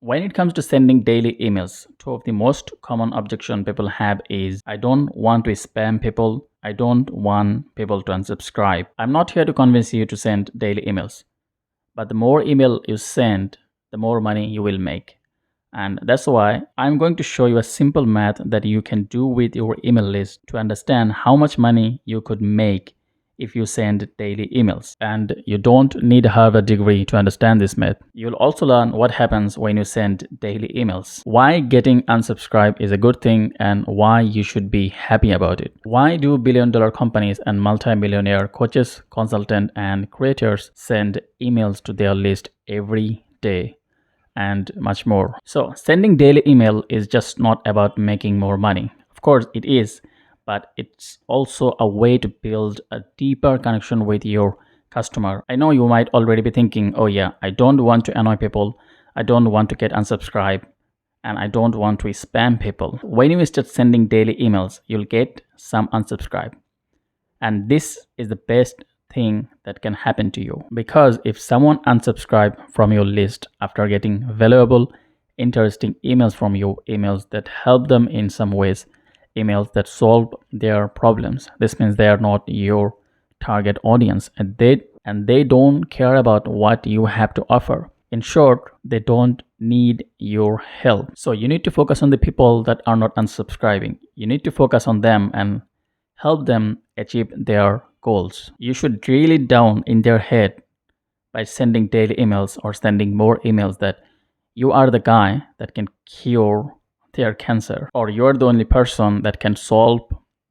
When it comes to sending daily emails, two of the most common objection people have is I don't want to spam people. I don't want people to unsubscribe. I'm not here to convince you to send daily emails, but the more email you send, the more money you will make. And that's why I'm going to show you a simple math that you can do with your email list to understand how much money you could make if you send daily emails. And you don't need a Harvard degree to understand this math. You'll also learn what happens when you send daily emails, why getting unsubscribed is a good thing, and why you should be happy about it. Why do billion-dollar companies and multi-millionaire coaches, consultants, and creators send emails to their list every day? And much more. So sending daily email is just not about making more money. Of course it is, but it's also a way to build a deeper connection with your customer. I know you might already be thinking, oh yeah, I don't want to annoy people, I don't want to get unsubscribed, and I don't want to spam people. When you start sending daily emails, you'll get some unsubscribe. And this is the best thing that can happen to you, because if someone unsubscribe from your list after getting valuable, interesting emails from you, emails that help them in some ways, emails that solve their problems, this means they are not your target audience, and they don't care about what you have to offer. In short, they don't need your help. So you need to focus on the people that are not unsubscribing. You need to focus on them and help them achieve their goals. You should drill it down in their head by sending daily emails or sending more emails that you are the guy that can cure their cancer, or you're the only person that can solve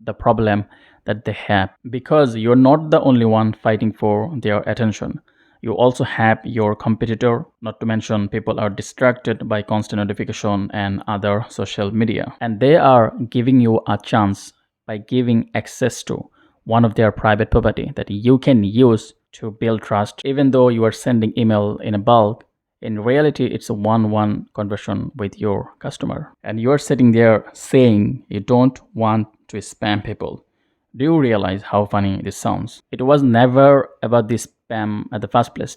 the problem that they have, because you're not the only one fighting for their attention. You also have your competitor, not to mention people are distracted by constant notification and other social media, and they are giving you a chance by giving access to one of their private property that you can use to build trust. Even though you are sending email in a bulk, in reality it's a one-on-one conversation with your customer, and you're sitting there saying you don't want to spam people. Do you realize how funny this sounds? It was never about this spam at the first place.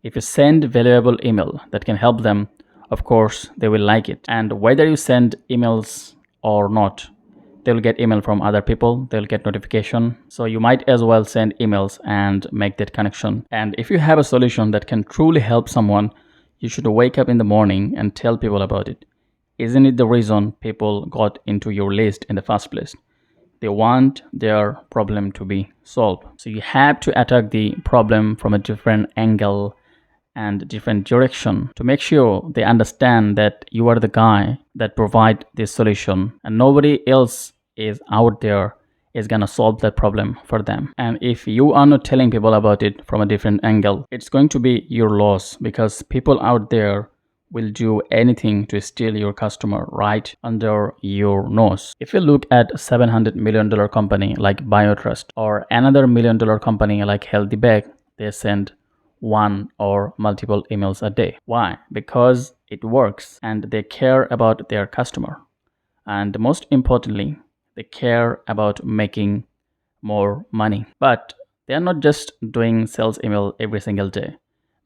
If you send valuable email that can help them, of course they will like it. And whether you send emails or not, they'll get email from other people, they'll get notification. So you might as well send emails and make that connection. And if you have a solution that can truly help someone, you should wake up in the morning and tell people about it. Isn't it the reason people got into your list in the first place? They want their problem to be solved. So you have to attack the problem from a different angle and different direction to make sure they understand that you are the guy that provide this solution, and nobody else is out there is gonna solve that problem for them. And if you are not telling people about it from a different angle, it's going to be your loss, because people out there will do anything to steal your customer right under your nose. If you look at $700 million company like BioTrust, or another $1 million company like HealthyBag, they send one or multiple emails a day. Why? Because it works and they care about their customer. And most importantly, they care about making more money. But they are not just doing sales email every single day.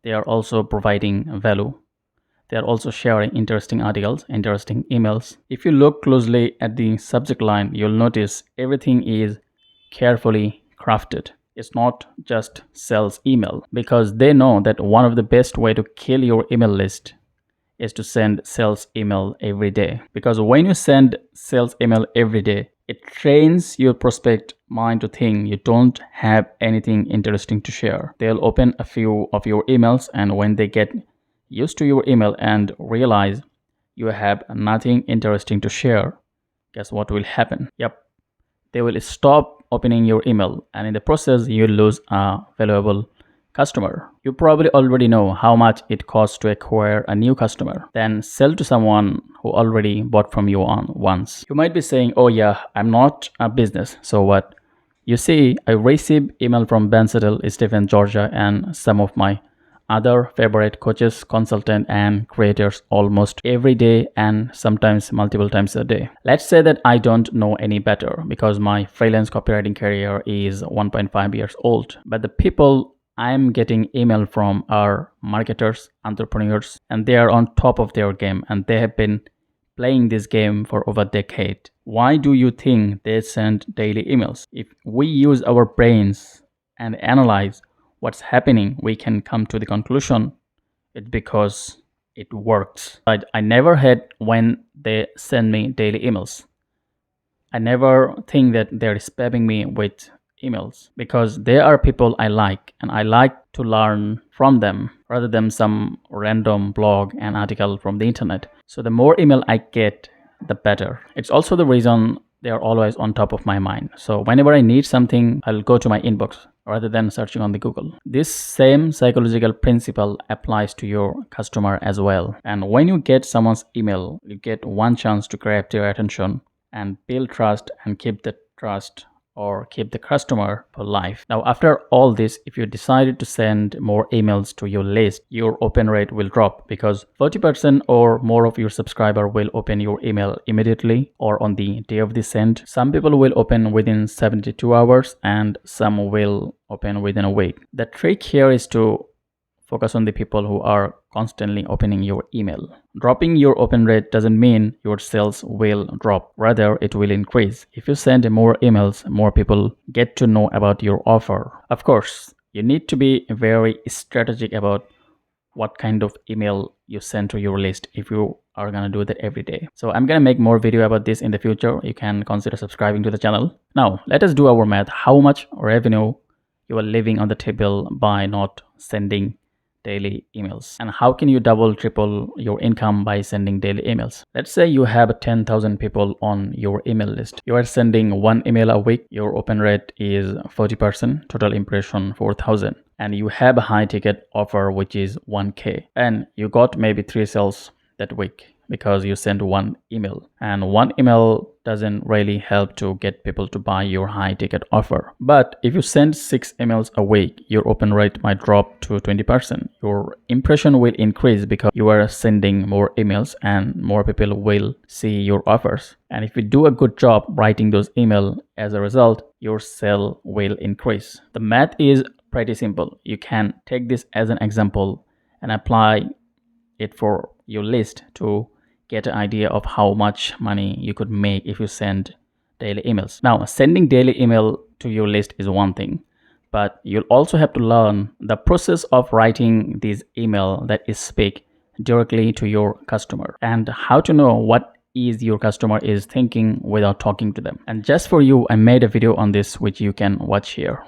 They are also providing value. They are also sharing interesting articles, interesting emails. If you look closely at the subject line, you'll notice everything is carefully crafted. It's not just sales email, because they know that one of the best way to kill your email list is to send sales email every day. Because when you send sales email every day, it trains your prospect mind to think you don't have anything interesting to share. They'll open a few of your emails, and when they get used to your email and realize you have nothing interesting to share, guess what will happen? Yep, they will stop opening your email, and in the process you'll lose a valuable customer. You probably already know how much it costs to acquire a new customer, then sell to someone who already bought from you once. You might be saying, oh yeah, I'm not a business, so what? You see, I receive email from Ben Settle, Stephen Georgia, and some of my other favorite coaches, consultants, and creators almost every day, and sometimes multiple times a day. Let's say that I don't know any better because my freelance copywriting career is 1.5 years old, but the people I'm getting email from our marketers, entrepreneurs, and they are on top of their game and they have been playing this game for over a decade. Why do you think they send daily emails? If we use our brains and analyze what's happening, we can come to the conclusion it's because it works. I never hate when they send me daily emails. I never think that they're spamming me with emails because they are people I like and I like to learn from them rather than some random blog and article from the internet. So the more email I get, the better. It's also the reason they are always on top of my mind. So whenever I need something, I'll go to my inbox rather than searching on the Google. This same psychological principle applies to your customer as well. And when you get someone's email, you get one chance to grab their attention and build trust and keep the trust or keep the customer for life. Now, after all this, if you decided to send more emails to your list, your open rate will drop because 40% or more of your subscriber will open your email immediately or on the day of the send. Some people will open within 72 hours and some will open within a week. The trick here is to focus on the people who are constantly opening your email. Dropping your open rate doesn't mean your sales will drop. Rather, it will increase. If you send more emails, more people get to know about your offer. Of course, you need to be very strategic about what kind of email you send to your list if you are gonna do that every day. So I'm gonna make more video about this in the future. You can consider subscribing to the channel. Now, let us do our math. How much revenue you are leaving on the table by not sending daily emails, and how can you double triple your income by sending daily emails? Let's say you have 10,000 people on your email list. You are sending one email a week. Your open rate is 40%, total impression 4,000, and you have a high ticket offer which is 1K, and you got maybe 3 sales that week because you sent one email, and one email doesn't really help to get people to buy your high ticket offer. But if you send 6 emails a week, your open rate might drop to 20%. Your impression will increase because you are sending more emails and more people will see your offers. And if you do a good job writing those emails, as a result, your sale will increase. The math is pretty simple. You can take this as an example and apply it for your list to get an idea of how much money you could make if you send daily emails. Now, sending daily email to your list is one thing, but you'll also have to learn the process of writing these email that is speak directly to your customer and how to know what is your customer is thinking without talking to them. And just for you, I made a video on this which you can watch here.